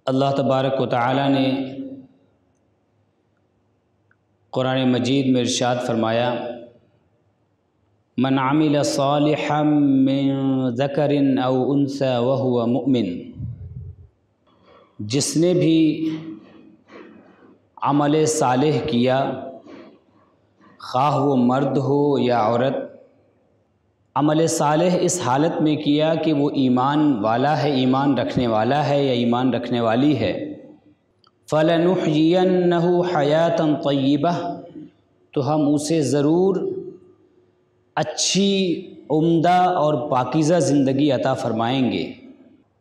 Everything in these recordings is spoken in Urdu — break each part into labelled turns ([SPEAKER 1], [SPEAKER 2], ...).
[SPEAKER 1] اللہ تبارک و تعالی نے قرآن مجید میں ارشاد فرمایا، من عمل صالحا من ذکر او انثی وهو مؤمن، جس نے بھی عمل صالح کیا، خواہ وہ مرد ہو یا عورت، عمل صالح اس حالت میں کیا کہ وہ ایمان والا ہے، ایمان رکھنے والا ہے یا ایمان رکھنے والی ہے، فَلَنُحْيِيَنَّهُ حَيَاةً طَيِّبَةً، تو ہم اسے ضرور اچھی، عمدہ اور پاکیزہ زندگی عطا فرمائیں گے،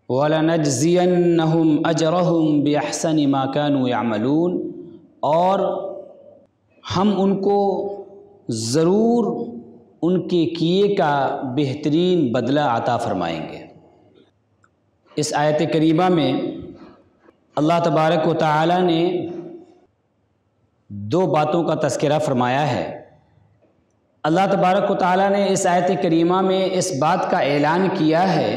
[SPEAKER 1] وَلَنَجْزِيَنَّهُمْ أَجْرَهُمْ بِأَحْسَنِ مَا كَانُوا يَعْمَلُونَ، اور ہم ان کو ضرور ان کے کیے کا بہترین بدلہ عطا فرمائیں گے۔ اس آیت کریمہ میں اللہ تبارک و تعالی نے دو باتوں کا تذکرہ فرمایا ہے۔ اللہ تبارک و تعالی نے اس آیت کریمہ میں اس بات کا اعلان کیا ہے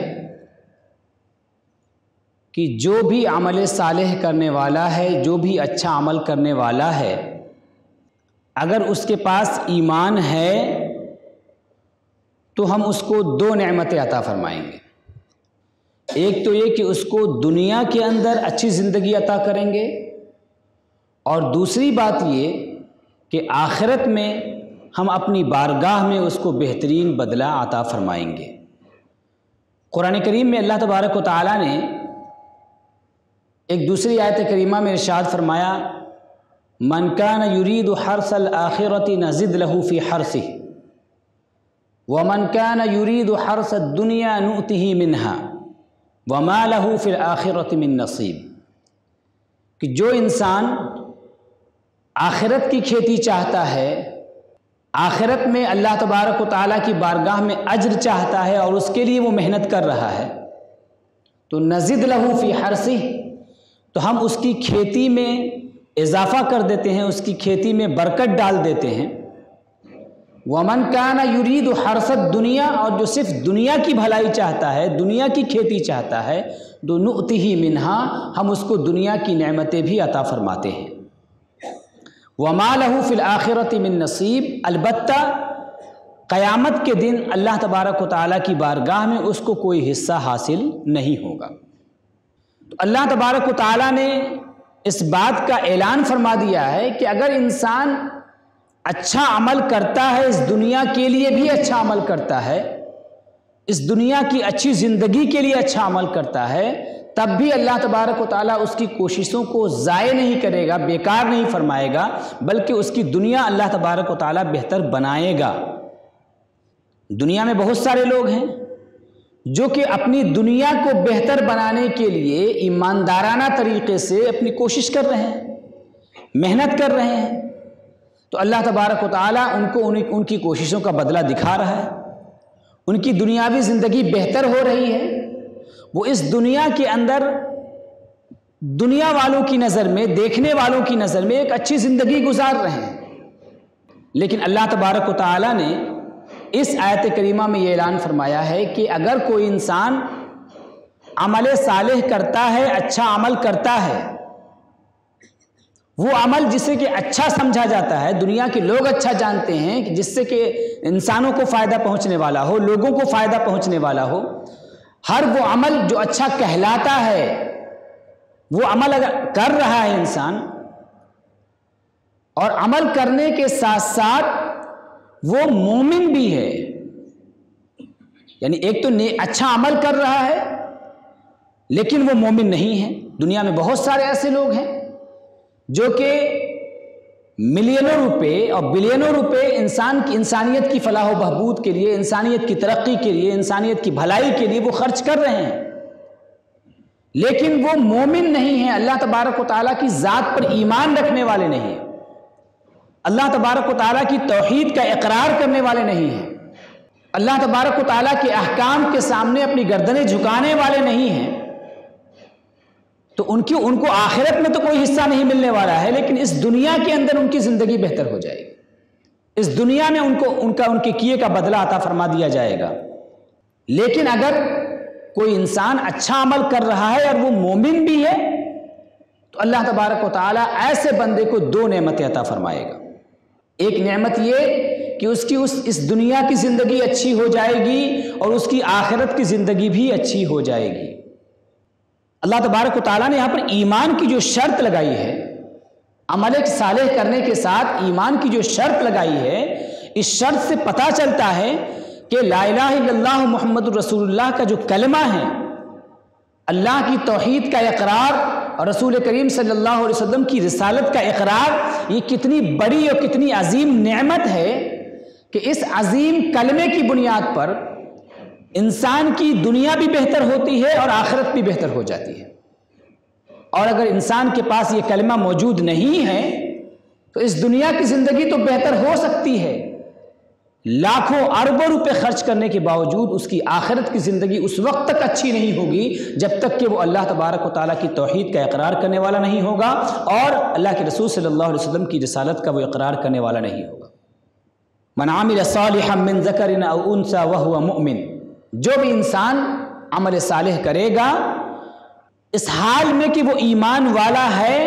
[SPEAKER 1] کہ جو بھی عمل صالح کرنے والا ہے، جو بھی اچھا عمل کرنے والا ہے، اگر اس کے پاس ایمان ہے تو ہم اس کو دو نعمتیں عطا فرمائیں گے۔ ایک تو یہ کہ اس کو دنیا کے اندر اچھی زندگی عطا کریں گے، اور دوسری بات یہ کہ آخرت میں ہم اپنی بارگاہ میں اس کو بہترین بدلہ عطا فرمائیں گے۔ قرآن کریم میں اللہ تبارک و تعالی نے ایک دوسری آیت کریمہ میں ارشاد فرمایا، من کان یرید حرث الآخرۃ نزد لہ فی حرثہ ومن کان یرید حرث الدنیا نؤتہ منہا وما لہ فی الآخرۃ من نصیب، کہ جو انسان آخرت کی کھیتی چاہتا ہے، آخرت میں اللہ تبارک و تعالیٰ کی بارگاہ میں اجر چاہتا ہے اور اس کے لیے وہ محنت کر رہا ہے، تو نزد لہ فی حرثہ، تو ہم اس کی کھیتی میں اضافہ کر دیتے ہیں، اس کی کھیتی میں برکت ڈال دیتے ہیں۔ ومن کان یرید حرث الدنیا، اور جو صرف دنیا کی بھلائی چاہتا ہے، دنیا کی کھیتی چاہتا ہے، تو نؤتہ منہا، ہم اس کو دنیا کی نعمتیں بھی عطا فرماتے ہیں۔ وما لہ فی الآخرۃ من نصیب، البتہ قیامت کے دن اللہ تبارک و تعالیٰ کی بارگاہ میں اس کو کوئی حصہ حاصل نہیں ہوگا۔ تو اللہ تبارک و تعالیٰ نے اس بات کا اعلان فرما دیا ہے کہ اگر انسان اچھا عمل کرتا ہے، اس دنیا کے لیے بھی اچھا عمل کرتا ہے، اس دنیا کی اچھی زندگی کے لیے اچھا عمل کرتا ہے، تب بھی اللہ تبارک و تعالیٰ اس کی کوششوں کو ضائع نہیں کرے گا، بیکار نہیں فرمائے گا، بلکہ اس کی دنیا اللہ تبارک و تعالیٰ بہتر بنائے گا۔ دنیا میں بہت سارے لوگ ہیں جو کہ اپنی دنیا کو بہتر بنانے کے لیے ایماندارانہ طریقے سے اپنی کوشش کر رہے ہیں، محنت کر رہے ہیں، تو اللہ تبارک و تعالیٰ ان کو ان کی کوششوں کا بدلہ دکھا رہا ہے، ان کی دنیاوی زندگی بہتر ہو رہی ہے، وہ اس دنیا کے اندر دنیا والوں کی نظر میں، دیکھنے والوں کی نظر میں ایک اچھی زندگی گزار رہے ہیں۔ لیکن اللہ تبارک و تعالیٰ نے اس آیت کریمہ میں یہ اعلان فرمایا ہے کہ اگر کوئی انسان عمل صالح کرتا ہے، اچھا عمل کرتا ہے، وہ عمل جسے کہ اچھا سمجھا جاتا ہے، دنیا کے لوگ اچھا جانتے ہیں کہ جس سے کہ انسانوں کو فائدہ پہنچنے والا ہو، لوگوں کو فائدہ پہنچنے والا ہو، ہر وہ عمل جو اچھا کہلاتا ہے، وہ عمل اگر کر رہا ہے انسان، اور عمل کرنے کے ساتھ ساتھ وہ مومن بھی ہے، یعنی ایک تو اچھا عمل کر رہا ہے لیکن وہ مومن نہیں ہے۔ دنیا میں بہت سارے ایسے لوگ ہیں جو کہ ملینوں روپے اور بلینوں روپے انسانیت کی فلاح و بہبود کے لیے، انسانیت کی ترقی کے لیے، انسانیت کی بھلائی کے لیے وہ خرچ کر رہے ہیں، لیکن وہ مومن نہیں ہیں، اللہ تبارک و تعالیٰ کی ذات پر ایمان رکھنے والے نہیں ہیں، اللہ تبارک و تعالیٰ کی توحید کا اقرار کرنے والے نہیں ہیں، اللہ تبارک و تعالیٰ کے احکام کے سامنے اپنی گردنیں جھکانے والے نہیں ہیں، تو ان کو آخرت میں تو کوئی حصہ نہیں ملنے والا ہے، لیکن اس دنیا کے اندر ان کی زندگی بہتر ہو جائے گی، اس دنیا میں ان کے کیے کا بدلہ عطا فرما دیا جائے گا۔ لیکن اگر کوئی انسان اچھا عمل کر رہا ہے اور وہ مومن بھی ہے تو اللہ تبارک و تعالیٰ ایسے بندے کو دو نعمتیں عطا فرمائے گا۔ ایک نعمت یہ کہ اس کی اس دنیا کی زندگی اچھی ہو جائے گی اور اس کی آخرت کی زندگی بھی اچھی ہو جائے گی۔ اللہ تبارک و تعالیٰ نے یہاں پر ایمان کی جو شرط لگائی ہے، عمل صالح کرنے کے ساتھ ایمان کی جو شرط لگائی ہے، اس شرط سے پتہ چلتا ہے کہ لا الہ الا اللہ محمد الرسول اللہ کا جو کلمہ ہے، اللہ کی توحید کا اقرار اور رسول کریم صلی اللہ علیہ وسلم کی رسالت کا اقرار، یہ کتنی بڑی اور کتنی عظیم نعمت ہے کہ اس عظیم کلمے کی بنیاد پر انسان کی دنیا بھی بہتر ہوتی ہے اور آخرت بھی بہتر ہو جاتی ہے۔ اور اگر انسان کے پاس یہ کلمہ موجود نہیں ہے تو اس دنیا کی زندگی تو بہتر ہو سکتی ہے، لاکھوں اربوں روپے خرچ کرنے کے باوجود اس کی آخرت کی زندگی اس وقت تک اچھی نہیں ہوگی جب تک کہ وہ اللہ تبارک و تعالیٰ کی توحید کا اقرار کرنے والا نہیں ہوگا اور اللہ کے رسول صلی اللہ علیہ وسلم کی رسالت کا وہ اقرار کرنے والا نہیں ہوگا۔ من عمل صالحا من ذکر او انثى وهو مؤمن، جو بھی انسان عمل صالح کرے گا اس حال میں کہ وہ ایمان والا ہے،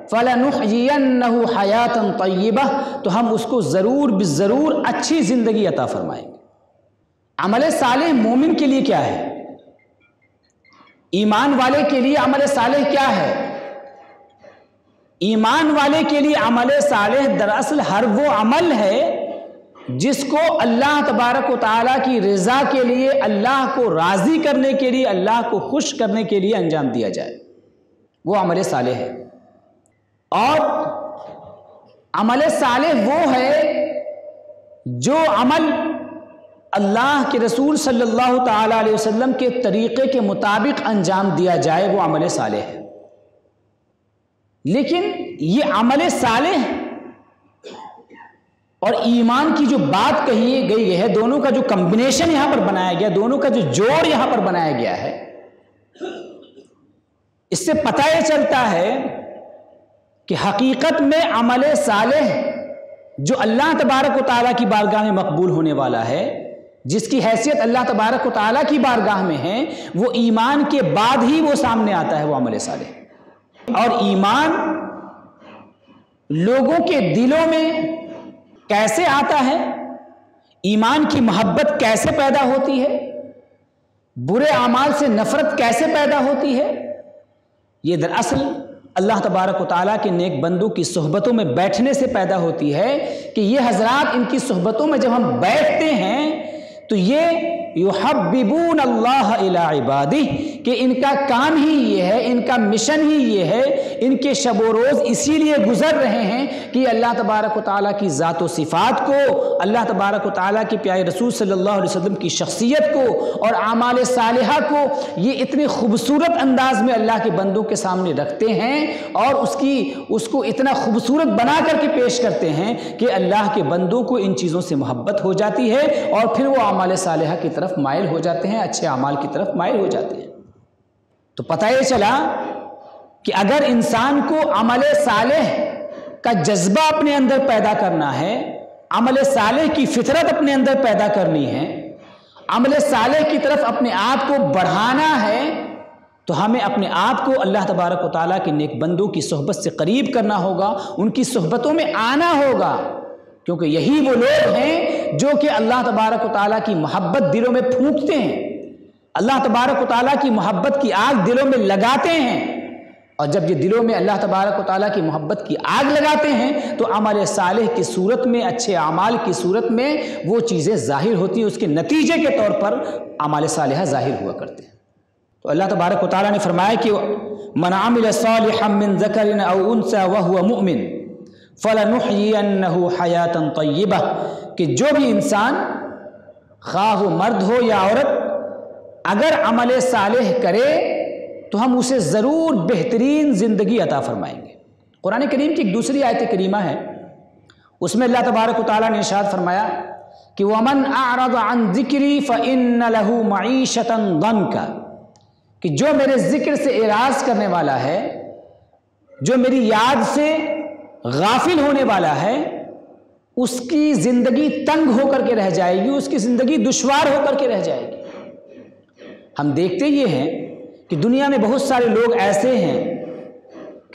[SPEAKER 1] فَلَنُحْيِيَنَّهُ حَيَاةً طَيِّبَةً، تو ہم اس کو ضرور بالضرور اچھی زندگی عطا فرمائیں گے۔ عمل صالح مومن کے لیے کیا ہے؟ ایمان والے کے لیے عمل صالح کیا ہے؟ ایمان والے کے لیے عمل صالح دراصل ہر وہ عمل ہے جس کو اللہ تبارک و تعالیٰ کی رضا کے لیے، اللہ کو راضی کرنے کے لیے، اللہ کو خوش کرنے کے لیے انجام دیا جائے، وہ عمل صالح ہے۔ اور عمل صالح وہ ہے جو عمل اللہ کے رسول صلی اللہ تعالیٰ علیہ وسلم کے طریقے کے مطابق انجام دیا جائے، وہ عمل صالح ہے۔ لیکن یہ عمل صالح اور ایمان کی جو بات کہی گئی ہے، دونوں کا جو کمبینیشن یہاں پر بنایا گیا، دونوں کا جو جوڑ یہاں پر بنایا گیا ہے، اس سے پتہ یہ چلتا ہے کہ حقیقت میں عمل صالح جو اللہ تبارک و تعالیٰ کی بارگاہ میں مقبول ہونے والا ہے، جس کی حیثیت اللہ تبارک و تعالیٰ کی بارگاہ میں ہے، وہ ایمان کے بعد ہی وہ سامنے آتا ہے، وہ عمل صالح۔ اور ایمان لوگوں کے دلوں میں کیسے آتا ہے، ایمان کی محبت کیسے پیدا ہوتی ہے، برے اعمال سے نفرت کیسے پیدا ہوتی ہے، یہ دراصل اللہ تبارک و تعالیٰ کے نیک بندوں کی صحبتوں میں بیٹھنے سے پیدا ہوتی ہے کہ یہ حضرات ان کی صحبتوں میں جب ہم بیٹھتے ہیں تو یہ یحببون اللہ الی عبادہ، کہ ان کا کام ہی یہ ہے، ان کا مشن ہی یہ ہے، ان کے شب و روز اسی لیے گزر رہے ہیں کہ اللہ تبارک و تعالیٰ کی ذات و صفات کو، اللہ تبارک و تعالیٰ کے پیارے رسول صلی اللہ علیہ وسلم کی شخصیت کو اور اعمال صالحہ کو یہ اتنے خوبصورت انداز میں اللہ کے بندوں کے سامنے رکھتے ہیں اور اس کو اتنا خوبصورت بنا کر کے پیش کرتے ہیں کہ اللہ کے بندوں کو ان چیزوں سے محبت ہو جاتی ہے اور پھر وہ اعمال صالحہ کی طرف مائل ہو جاتے ہیں، اچھے اعمال کی طرف مائل ہو جاتے ہیں۔ تو پتہ یہ چلا کہ اگر انسان کو عمل صالح کا جذبہ اپنے اندر پیدا کرنا ہے، عمل صالح کی فطرت اپنے اندر پیدا کرنی ہے، عمل صالح کی طرف اپنے آپ کو بڑھانا ہے، تو ہمیں اپنے آپ کو اللہ تبارک و تعالیٰ کے نیک بندوں کی صحبت سے قریب کرنا ہوگا، ان کی صحبتوں میں آنا ہوگا، کیونکہ یہی وہ لوگ ہیں جو کہ اللہ تبارک و تعالیٰ کی محبت دلوں میں پھونکتے ہیں، اللہ تبارک و تعالیٰ کی محبت کی آگ دلوں میں لگاتے ہیں، اور جب یہ دلوں میں اللہ تبارک و تعالیٰ کی محبت کی آگ لگاتے ہیں تو عمل صالح کی صورت میں، اچھے اعمال کی صورت میں وہ چیزیں ظاہر ہوتی ہیں، اس کے نتیجے کے طور پر اعمال صالحہ ظاہر ہوا کرتے ہیں۔ تو اللہ تبارک و تعالیٰ نے فرمایا کہ من عمل صالحا من ذکر او انثى وهو مؤمن فَلَنُحْيِيَنَّهُ حَيَاةً طَيِّبَةً، کہ جو بھی انسان خواہ وہ مرد ہو یا عورت اگر عمل صالح کرے تو ہم اسے ضرور بہترین زندگی عطا فرمائیں گے۔ قرآن کریم کی ایک دوسری آیت کریمہ ہے، اس میں اللہ تبارک و تعالیٰ نے ارشاد فرمایا کہ وَمَنْ أَعْرَضَ عَنْ ذِكْرِي فَإِنَّ لَهُ مَعِيشَةً ضَنْكَ، کہ جو میرے ذکر سے اعراض کرنے والا ہے، جو میری یاد سے غافل ہونے والا ہے، اس کی زندگی تنگ ہو کر کے رہ جائے گی، اس کی زندگی دشوار ہو کر کے رہ جائے گی۔ ہم دیکھتے یہ ہیں کہ دنیا میں بہت سارے لوگ ایسے ہیں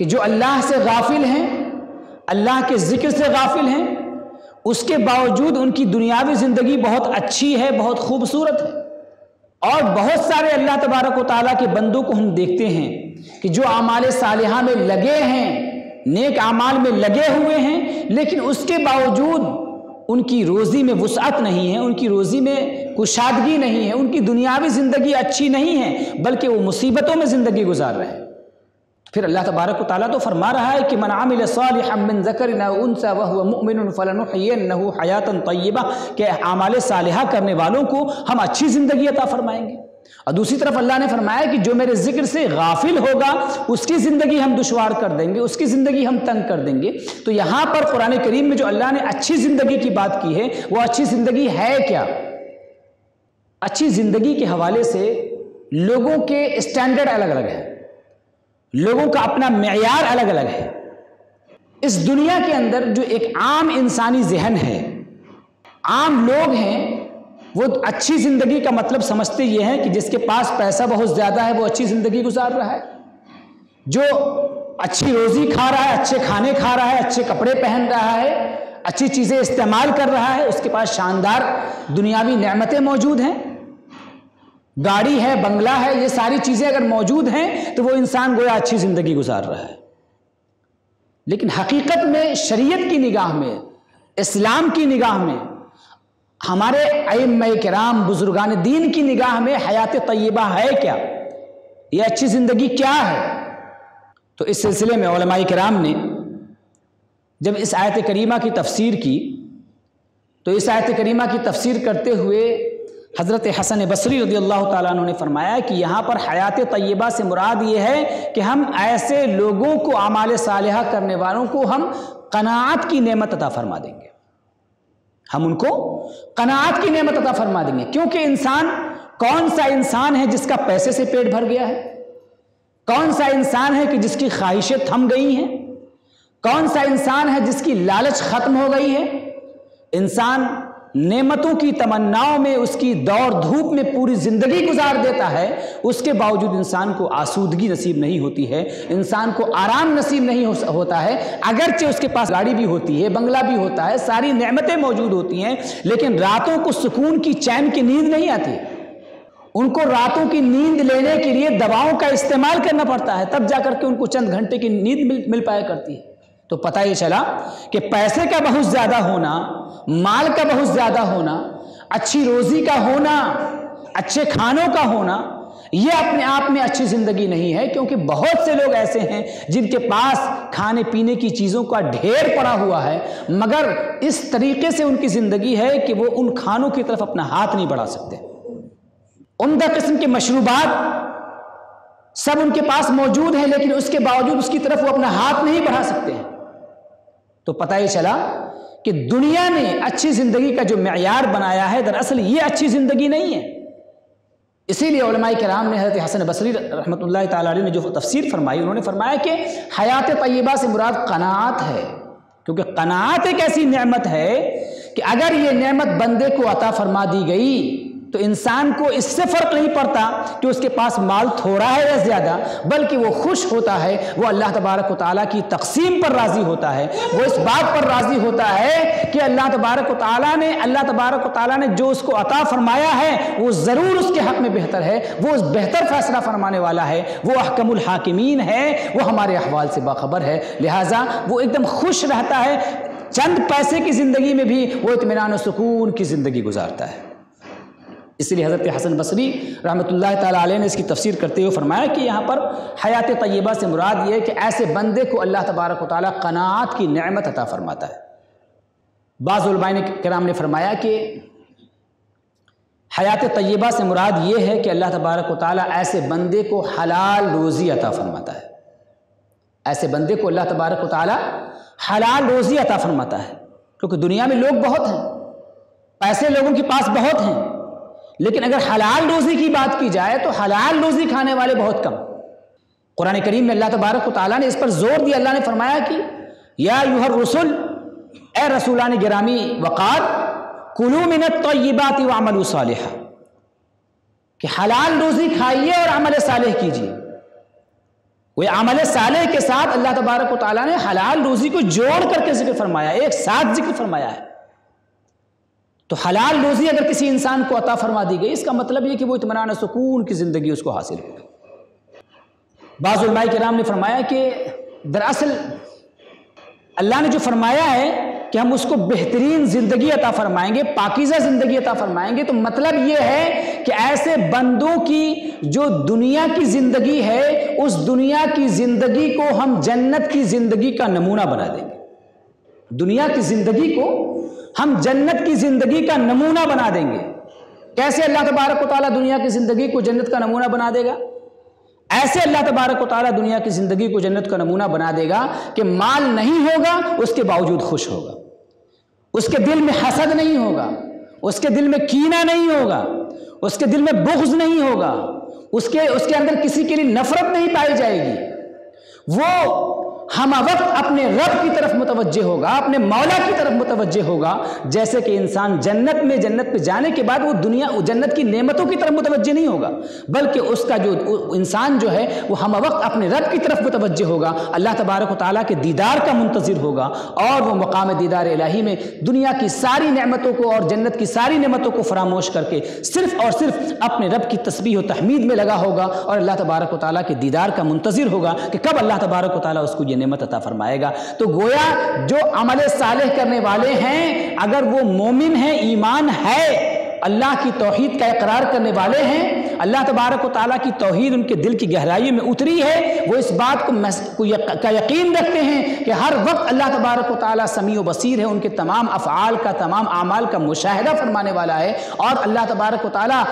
[SPEAKER 1] کہ جو اللہ سے غافل ہیں، اللہ کے ذکر سے غافل ہیں، اس کے باوجود ان کی دنیاوی زندگی بہت اچھی ہے، بہت خوبصورت ہے۔ اور بہت سارے اللہ تبارک و تعالیٰ کے بندوں کو ہم دیکھتے ہیں کہ جو اعمال صالحہ میں لگے ہیں، نیک اعمال میں لگے ہوئے ہیں، لیکن اس کے باوجود ان کی روزی میں وسعت نہیں ہے، ان کی روزی میں کشادگی نہیں ہے، ان کی دنیاوی زندگی اچھی نہیں ہے، بلکہ وہ مصیبتوں میں زندگی گزار رہے ہیں۔ پھر اللہ تبارک و تعالیٰ تو فرما رہا ہے کہ من عمل صالحا من ذکر او انثی وهو مؤمن فلنحینہ حیاتا طیبہ، کہ اعمال صالحہ کرنے والوں کو ہم اچھی زندگی عطا فرمائیں گے۔ اور دوسری طرف اللہ نے فرمایا کہ جو میرے ذکر سے غافل ہوگا اس کی زندگی ہم دشوار کر دیں گے، اس کی زندگی ہم تنگ کر دیں گے۔ تو یہاں پر قرآن کریم میں جو اللہ نے اچھی زندگی کی بات کی ہے، وہ اچھی زندگی ہے کیا؟ اچھی زندگی کے حوالے سے لوگوں کے اسٹینڈرڈ الگ الگ ہیں، لوگوں کا اپنا معیار الگ الگ ہے۔ اس دنیا کے اندر جو ایک عام انسانی ذہن ہے، عام لوگ ہیں، وہ اچھی زندگی کا مطلب سمجھتے یہ ہیں کہ جس کے پاس پیسہ بہت زیادہ ہے وہ اچھی زندگی گزار رہا ہے، جو اچھی روزی کھا رہا ہے، اچھے کھانے کھا رہا ہے، اچھے کپڑے پہن رہا ہے، اچھی چیزیں استعمال کر رہا ہے، اس کے پاس شاندار دنیاوی نعمتیں موجود ہیں، گاڑی ہے، بنگلہ ہے، یہ ساری چیزیں اگر موجود ہیں تو وہ انسان گویا اچھی زندگی گزار رہا ہے۔ لیکن حقیقت میں شریعت کی نگاہ میں، اسلام کی نگاہ میں، ہمارے ائمہ کرام بزرگان دین کی نگاہ میں حیات طیبہ ہے کیا؟ یہ اچھی زندگی کیا ہے؟ تو اس سلسلے میں علماء کرام نے جب اس آیت کریمہ کی تفسیر کی تو اس آیت کریمہ کی تفسیر کرتے ہوئے حضرت حسن بصری رضی اللہ تعالیٰ عنہ نے فرمایا کہ یہاں پر حیات طیبہ سے مراد یہ ہے کہ ہم ایسے لوگوں کو، اعمال صالحہ کرنے والوں کو ہم قناعت کی نعمت عطا فرما دیں گے، ہم ان کو قناعت کی نعمت عطا فرما دیں گے۔ کیونکہ انسان، کون سا انسان ہے جس کا پیسے سے پیٹ بھر گیا ہے؟ کون سا انسان ہے کہ جس کی خواہشیں تھم گئی ہیں؟ کون سا انسان ہے جس کی لالچ ختم ہو گئی ہے؟ انسان نعمتوں کی تمناؤں میں، اس کی دوڑ دھوپ میں پوری زندگی گزار دیتا ہے، اس کے باوجود انسان کو آسودگی نصیب نہیں ہوتی ہے، انسان کو آرام نصیب نہیں ہوتا ہے۔ اگرچہ اس کے پاس گاڑی بھی ہوتی ہے، بنگلہ بھی ہوتا ہے، ساری نعمتیں موجود ہوتی ہیں، لیکن راتوں کو سکون کی، چین کی نیند نہیں آتی۔ ان کو راتوں کی نیند لینے کے لیے دواؤں کا استعمال کرنا پڑتا ہے، تب جا کر کے ان کو چند گھنٹے کی نیند مل پایا کرتی ہے۔ تو پتہ یہ چلا کہ پیسے کا بہت زیادہ ہونا، مال کا بہت زیادہ ہونا، اچھی روزی کا ہونا، اچھے کھانوں کا ہونا، یہ اپنے آپ میں اچھی زندگی نہیں ہے، کیونکہ بہت سے لوگ ایسے ہیں جن کے پاس کھانے پینے کی چیزوں کا ڈھیر پڑا ہوا ہے، مگر اس طریقے سے ان کی زندگی ہے کہ وہ ان کھانوں کی طرف اپنا ہاتھ نہیں بڑھا سکتے۔ عمدہ قسم کے مشروبات سب ان کے پاس موجود ہیں، لیکن اس کے باوجود اس کی طرف وہ اپنا ہاتھ نہیں بڑھا سکتے ہیں۔ تو پتہ یہ چلا کہ دنیا نے اچھی زندگی کا جو معیار بنایا ہے، دراصل یہ اچھی زندگی نہیں ہے۔ اسی لیے علماء کرام نے حضرت حسن بصری رحمۃ اللہ تعالیٰ علیہ نے جو تفسیر فرمائی، انہوں نے فرمایا کہ حیات طیبہ سے مراد قناعت ہے، کیونکہ قناعت ایک ایسی نعمت ہے کہ اگر یہ نعمت بندے کو عطا فرما دی گئی تو انسان کو اس سے فرق نہیں پڑتا کہ اس کے پاس مال تھوڑا ہے یا زیادہ، بلکہ وہ خوش ہوتا ہے، وہ اللہ تبارک و تعالیٰ کی تقسیم پر راضی ہوتا ہے، وہ اس بات پر راضی ہوتا ہے کہ اللہ تبارک و تعالیٰ نے جو اس کو عطا فرمایا ہے وہ ضرور اس کے حق میں بہتر ہے، وہ اس بہتر فیصلہ فرمانے والا ہے، وہ احکم الحاکمین ہے، وہ ہمارے احوال سے باخبر ہے، لہٰذا وہ ایک دم خوش رہتا ہے، چند پیسے کی زندگی میں بھی وہ اطمینان و سکون کی زندگی گزارتا ہے۔ اس لیے حضرت حسن بصری رحمۃ اللہ تعالیٰ علیہ نے اس کی تفسیر کرتے ہوئے فرمایا کہ یہاں پر حیات طیبہ سے مراد یہ ہے کہ ایسے بندے کو اللہ تبارک و تعالیٰ قناعت کی نعمت عطا فرماتا ہے۔ بعض علماء کرام نے فرمایا کہ حیات طیبہ سے مراد یہ ہے کہ اللہ تبارک و تعالیٰ ایسے بندے کو حلال روزی عطا فرماتا ہے، ایسے بندے کو اللہ تبارک و تعالیٰ حلال روزی عطا فرماتا ہے، کیونکہ دنیا میں لوگ بہت ہیں، پیسے لوگوں کے پاس بہت ہیں، لیکن اگر حلال روزی کی بات کی جائے تو حلال روزی کھانے والے بہت کم۔ قرآن کریم میں اللہ تبارک و تعالیٰ نے اس پر زور دیا، اللہ نے فرمایا کہ یا ایھا الرسل، اے رسولان گرامی وقار، کلوا من الطیبات واعملوا صالحا، کہ حلال روزی کھائیے اور عمل صالح کیجیے۔ وہ عمل صالح کے ساتھ اللہ تبارک و تعالیٰ نے حلال روزی کو جوڑ کر کے ذکر فرمایا، ایک ساتھ ذکر فرمایا ہے۔ تو حلال روزی اگر کسی انسان کو عطا فرما دی گئی، اس کا مطلب یہ کہ وہ اطمینان سکون کی زندگی اس کو حاصل ہوگی۔ بعض علماء کرام نے فرمایا کہ دراصل اللہ نے جو فرمایا ہے کہ ہم اس کو بہترین زندگی عطا فرمائیں گے، پاکیزہ زندگی عطا فرمائیں گے، تو مطلب یہ ہے کہ ایسے بندوں کی جو دنیا کی زندگی ہے، اس دنیا کی زندگی کو ہم جنت کی زندگی کا نمونہ بنا دیں گے۔ دنیا کی زندگی کو ہم جنت کی زندگی کا نمونہ بنا دیں گے۔ کیسے اللہ تبارک و تعالیٰ دنیا کی زندگی کو جنت کا نمونہ بنا دے گا؟ ایسے اللہ تبارک و تعالیٰ دنیا کی زندگی کو جنت کا نمونہ بنا دے گا کہ مال نہیں ہوگا، اس کے باوجود خوش ہوگا، اس کے دل میں حسد نہیں ہوگا، اس کے دل میں کینہ نہیں ہوگا، اس کے دل میں بغض نہیں ہوگا، اس کے اندر کسی کے لیے نفرت نہیں پائی جائے گی۔ وہ ہم وقت اپنے رب کی طرف متوجہ ہوگا، اپنے مولا کی طرف متوجہ ہوگا، جیسے کہ انسان جنت پہ جانے کے بعد وہ جنت کی نعمتوں کی طرف متوجہ نہیں ہوگا، بلکہ اس کا جو انسان جو ہے وہ ہم وقت اپنے رب کی طرف متوجہ ہوگا، اللہ تبارک و تعالیٰ کے دیدار کا منتظر ہوگا، اور وہ مقام دیدار الہی میں دنیا کی ساری نعمتوں کو اور جنت کی ساری نعمتوں کو فراموش کر کے صرف اور صرف اپنے رب کی تسبیح و تحمید میں لگا ہوگا، اور اللہ تبارک و تعالیٰ کے دیدار کا منتظر ہوگا کہ کب اللہ تبارک و تعالیٰ اس کو یہ نعمت عطا فرمائے گا۔ تو گویا جو عمل صالح کرنے والے ہیں، اگر وہ مومن ہیں، ایمان ہے، اللہ کی توحید کا اقرار کرنے والے ہیں، اللہ تبارک و تعالیٰ کی توحید ان کے دل کی گہرائی میں اتری ہے، وہ اس بات کا یقین رکھتے ہیں کہ ہر وقت اللہ تبارک و تعالیٰ سمیع و بصیر ہے، ان کے تمام افعال کا، تمام اعمال کا مشاہدہ فرمانے والا ہے، اور اللہ تبارک و تعالیٰ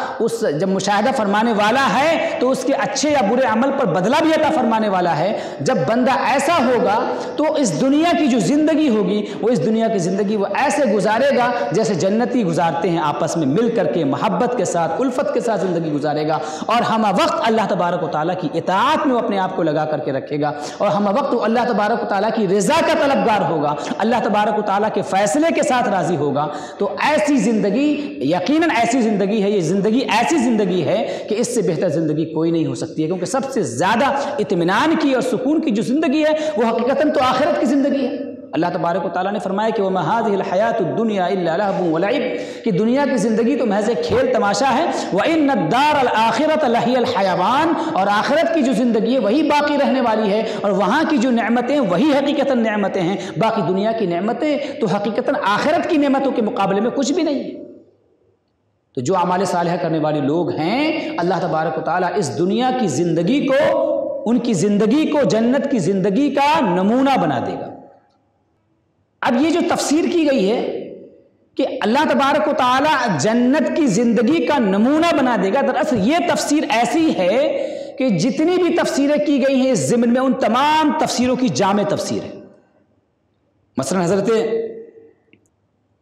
[SPEAKER 1] جب مشاہدہ فرمانے والا ہے تو اس کے اچھے یا برے عمل پر بدلہ بھی عطا فرمانے والا ہے۔ جب بندہ ایسا ہوگا تو اس دنیا کی جو زندگی ہوگی، وہ اس دنیا کی زندگی وہ ایسے گزارے گا جیسے جنتی گزارتے ہیں، آپس میں مل کر کے، محبت کے ساتھ، الفت کے ساتھ زندگی گزارے گا، اور ہم وقت اللہ تبارک و تعالیٰ کی اطاعت میں وہ اپنے آپ کو لگا کر کے رکھے گا، اور ہم وقت وہ اللہ تبارک و تعالیٰ کی رضا کا طلبگار ہوگا، اللہ تبارک و تعالیٰ کے فیصلے کے ساتھ راضی ہوگا۔ تو ایسی زندگی، یقیناً ایسی زندگی ہے، یہ زندگی ایسی زندگی ہے کہ اس سے بہتر زندگی کوئی نہیں ہو سکتی ہے، کیونکہ سب سے زیادہ اطمینان کی اور سکون کی جو زندگی ہے وہ حقیقتاً تو آخرت کی زندگی ہے۔ اللہ تبارک و تعالیٰ نے فرمایا کہ وَمَا هَٰذِهِ الْحَيَاةُ الدُّنْيَا إِلَّا لَهْوٌ وَلَعِبٌ، کہ دنیا کی زندگی تو محض ایک کھیل تماشا ہے، وَإِنَّ الدَّارَ الْآخِرَةَ لَهِيَ الْحَيَوَانُ، اور آخرت کی جو زندگی ہے وہی باقی رہنے والی ہے، اور وہاں کی جو نعمتیں وہی حقیقتاً نعمتیں ہیں، باقی دنیا کی نعمتیں تو حقیقتاً آخرت کی نعمتوں کے مقابلے میں کچھ بھی نہیں ہے۔ تو جو اعمال صالحہ کرنے والے لوگ ہیں، اللہ تبارک و تعالیٰ اس دنیا کی زندگی کو، ان کی زندگی کو جنت کی زندگی کا نمونہ بنا دے گا۔ اب یہ جو تفسیر کی گئی ہے کہ اللہ تبارک و تعالیٰ جنت کی زندگی کا نمونہ بنا دے گا، دراصل یہ تفسیر ایسی ہے کہ جتنی بھی تفسیریں کی گئی ہیں اس ضمن میں، ان تمام تفسیروں کی جامع تفسیر ہے۔ مثلا حضرت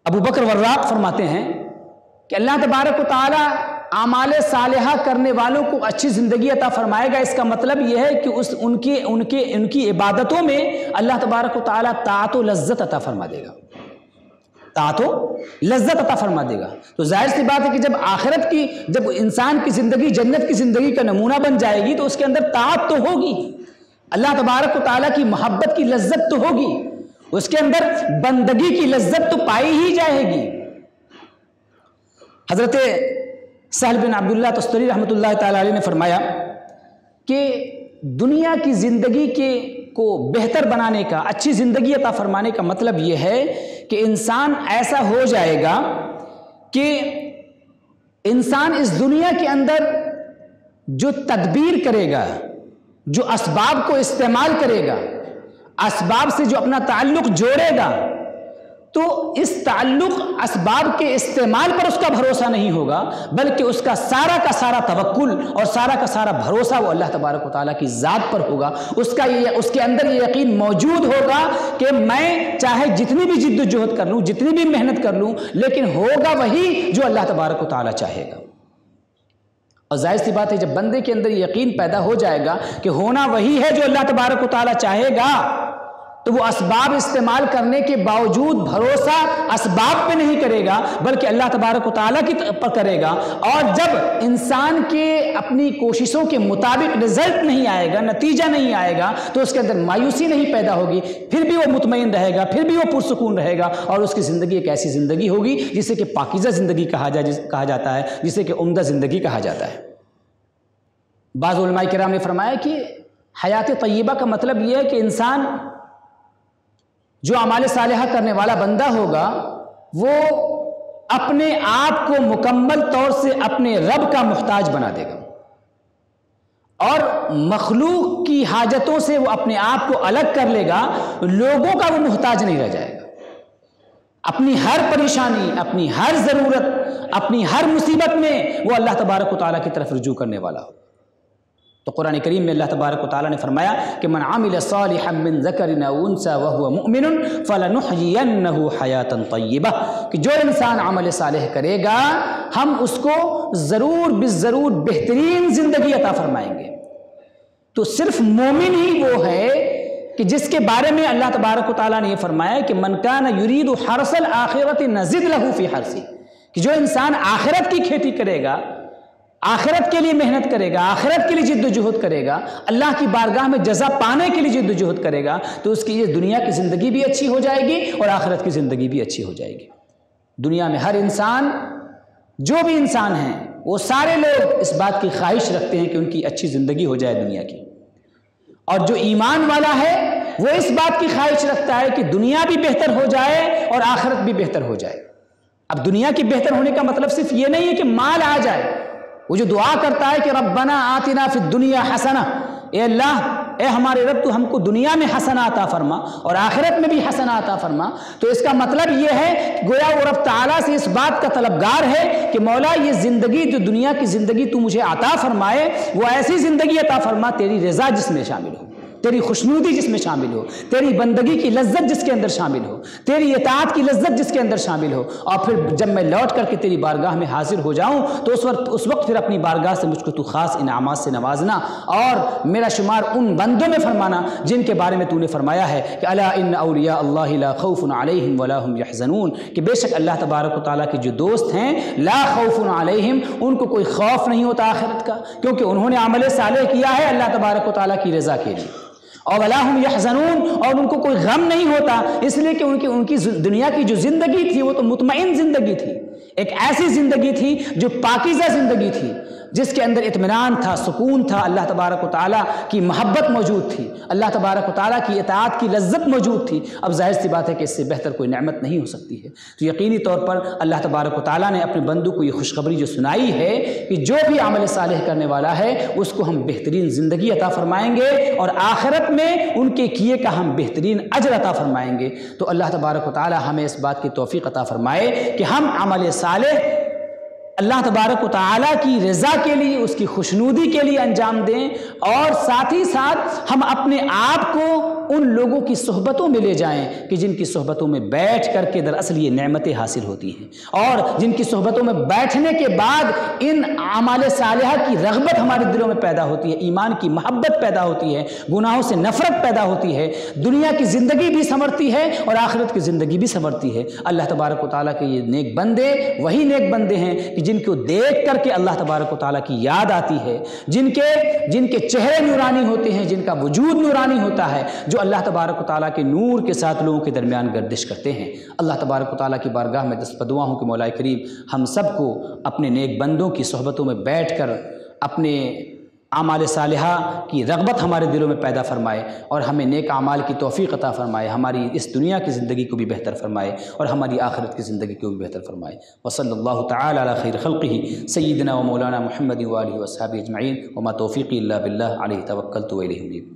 [SPEAKER 1] ابو بکر وراق فرماتے ہیں کہ اللہ تبارک و تعالیٰ اعمال صالحہ کرنے والوں کو اچھی زندگی عطا فرمائے گا، اس کا مطلب یہ ہے کہ ان کی عبادتوں میں اللہ تبارک و تعالیٰ طاعت و لذت عطا فرما دے گا، طاعت و لذت عطا فرما دے گا۔ تو ظاہر سی بات ہے کہ جب انسان کی زندگی جنت کی زندگی کا نمونہ بن جائے گی تو اس کے اندر طاعت تو ہوگی، اللہ تبارک و تعالیٰ کی محبت کی لذت تو ہوگی، اس کے اندر بندگی کی لذت تو پائی ہی جائے گی۔ حضرت سہل بن عبداللہ تستری رحمۃ اللہ تعالی علیہ نے فرمایا کہ دنیا کی زندگی کو بہتر بنانے کا، اچھی زندگی عطا فرمانے کا مطلب یہ ہے کہ انسان ایسا ہو جائے گا کہ انسان اس دنیا کے اندر جو تدبیر کرے گا، جو اسباب کو استعمال کرے گا، اسباب سے جو اپنا تعلق جوڑے گا، تو اس تعلق اسباب کے استعمال پر اس کا بھروسہ نہیں ہوگا، بلکہ اس کا سارا توکل اور سارا بھروسہ وہ اللہ تبارک و تعالیٰ کی ذات پر ہوگا۔ اس کے اندر یہ یقین موجود ہوگا کہ میں چاہے جتنی بھی جد و جہد کر لوں، جتنی بھی محنت کر لوں، لیکن ہوگا وہی جو اللہ تبارک و تعالیٰ چاہے گا۔ اور ظاہر سی بات ہے جب بندے کے اندر یقین پیدا ہو جائے گا کہ ہونا وہی ہے جو اللہ تبارک و تعالیٰ چاہے گا، تو وہ اسباب استعمال کرنے کے باوجود بھروسہ اسباب پہ نہیں کرے گا بلکہ اللہ تبارک و تعالیٰ کی پر کرے گا، اور جب انسان کے اپنی کوششوں کے مطابق رزلٹ نہیں آئے گا، نتیجہ نہیں آئے گا، تو اس کے اندر مایوسی نہیں پیدا ہوگی، پھر بھی وہ مطمئن رہے گا، پھر بھی وہ پرسکون رہے گا، اور اس کی زندگی ایک ایسی زندگی ہوگی جسے کہ پاکیزہ زندگی کہا جاتا ہے، جسے کہ عمدہ زندگی کہا جاتا ہے۔ بعض علماء کرام نے فرمایا کہ حیات طیبہ کا مطلب یہ ہے کہ انسان جو اعمال صالحہ کرنے والا بندہ ہوگا وہ اپنے آپ کو مکمل طور سے اپنے رب کا محتاج بنا دے گا، اور مخلوق کی حاجتوں سے وہ اپنے آپ کو الگ کر لے گا، لوگوں کا وہ محتاج نہیں رہ جائے گا، اپنی ہر پریشانی، اپنی ہر ضرورت، اپنی ہر مصیبت میں وہ اللہ تبارک و تعالیٰ کی طرف رجوع کرنے والا ہو۔ تو قرآن کریم میں اللہ تبارک و تعالیٰ نے فرمایا کہ من عمل صالحا من ذکر او انثى وهو مؤمن فلنحيينه حیاتا طیبہ، کہ جو انسان عمل صالح کرے گا ہم اس کو ضرور بالضرور بہترین زندگی عطا فرمائیں گے۔ تو صرف مومن ہی وہ ہے کہ جس کے بارے میں اللہ تبارک و تعالیٰ نے یہ فرمایا کہ من کان یرید حرث الآخرۃ نزد له فی حرثہ، کہ جو انسان آخرت کی کھیتی کرے گا، آخرت کے لیے محنت کرے گا، آخرت کے لیے جد و جہد کرے گا، اللہ کی بارگاہ میں جزا پانے کے لیے جد و جہد کرے گا، تو اس کی یہ دنیا کی زندگی بھی اچھی ہو جائے گی اور آخرت کی زندگی بھی اچھی ہو جائے گی۔ دنیا میں ہر انسان، جو بھی انسان ہیں، وہ سارے لوگ اس بات کی خواہش رکھتے ہیں کہ ان کی اچھی زندگی ہو جائے دنیا کی، اور جو ایمان والا ہے وہ اس بات کی خواہش رکھتا ہے کہ دنیا بھی بہتر ہو جائے اور آخرت بھی بہتر ہو جائے۔ اب دنیا کی بہتر ہونے کا مطلب صرف یہ نہیں ہے کہ مال آ جائے، وہ جو دعا کرتا ہے کہ ربنا آتنا فی الدنیا حسنہ، اے اللہ، اے ہمارے رب تو ہم کو دنیا میں حسنہ عطا فرما اور آخرت میں بھی حسنہ عطا فرما، تو اس کا مطلب یہ ہے کہ گویا وہ رب تعالیٰ سے اس بات کا طلبگار ہے کہ مولا یہ زندگی جو دنیا کی زندگی تو مجھے عطا فرمائے، وہ ایسی زندگی عطا فرما تیری رضا جس میں شامل ہو، تیری خوشنودی جس میں شامل ہو، تیری بندگی کی لذت جس کے اندر شامل ہو، تیری اطاعت کی لذت جس کے اندر شامل ہو، اور پھر جب میں لوٹ کر کے تیری بارگاہ میں حاضر ہو جاؤں تو اس وقت پھر اپنی بارگاہ سے مجھ کو تو خاص انعامات سے نوازنا اور میرا شمار ان بندوں میں فرمانا جن کے بارے میں تو نے فرمایا ہے کہ الا ان اولیاء اللہ لا خوف علیہم ولا هم یحزنون، کہ بے شک اللہ تبارک و تعالیٰ کے جو دوست ہیں لا خوف علیہم، ان کو کوئی خوف نہیں ہوتا آخرت کا، کیونکہ انہوں نے عمل صالح کیا ہے اللہ تبارک و تعالیٰ کی رضا کے لیے، اور ولا هم یحزنون، اور ان کو کوئی غم نہیں ہوتا، اس لیے کہ ان کی دنیا کی جو زندگی تھی وہ تو مطمئن زندگی تھی، ایک ایسی زندگی تھی جو پاکیزہ زندگی تھی، جس کے اندر اطمینان تھا، سکون تھا، اللہ تبارک و تعالیٰ کی محبت موجود تھی، اللہ تبارک و تعالیٰ کی اطاعت کی لذت موجود تھی۔ اب ظاہر سی بات ہے کہ اس سے بہتر کوئی نعمت نہیں ہو سکتی ہے، تو یقینی طور پر اللہ تبارک و تعالیٰ نے اپنے بندوں کو یہ خوشخبری جو سنائی ہے کہ جو بھی عمل صالح کرنے والا ہے اس کو ہم بہترین زندگی عطا فرمائیں گے اور آخرت میں ان کے کیے کا ہم بہترین اجر عطا فرمائیں گے۔ تو اللہ تبارک و تعالیٰ ہمیں اس بات کی توفیق عطا فرمائے کہ ہم عمل صالح اللہ تبارک و تعالیٰ کی رضا کے لیے، اس کی خوشنودی کے لیے انجام دیں، اور ساتھ ہی ساتھ ہم اپنے آپ کو ان لوگوں کی صحبتوں میں لے جائیں کہ جن کی صحبتوں میں بیٹھ کر کے دراصل یہ نعمتیں حاصل ہوتی ہیں، اور جن کی صحبتوں میں بیٹھنے کے بعد ان اعمال صالحہ کی رغبت ہمارے دلوں میں پیدا ہوتی ہے، ایمان کی محبت پیدا ہوتی ہے، گناہوں سے نفرت پیدا ہوتی ہے، دنیا کی زندگی بھی سنورتی ہے اور آخرت کی زندگی بھی سنورتی ہے۔ اللہ تبارک و تعالیٰ کے یہ نیک بندے وہی نیک بندے ہیں کہ جن کو دیکھ کر کے اللہ تبارک و تعالیٰ کی یاد آتی ہے، جن کے چہرے نورانی ہوتے ہیں، جن کا وجود نورانی ہوتا ہے، جو اللہ تبارک و تعالیٰ کے نور کے ساتھ لوگوں کے درمیان گردش کرتے ہیں۔ اللہ تبارک و تعالیٰ کی بارگاہ میں دست دعا ہوں کہ مولا کریم ہم سب کو اپنے نیک بندوں کی صحبتوں میں بیٹھ کر اپنے اعمال صالحہ کی رغبت ہمارے دلوں میں پیدا فرمائے اور ہمیں نیک اعمال کی توفیق عطا فرمائے، ہماری اس دنیا کی زندگی کو بھی بہتر فرمائے اور ہماری آخرت کی زندگی کو بھی بہتر فرمائے۔ وصلی اللہ تعالی علی خیر خلقہ سیدنا و مولانا محمد و آلہ و اصحابہ اجمعین، وما توفیقی الا باللہ علیہ توکلت و الیہ انیب۔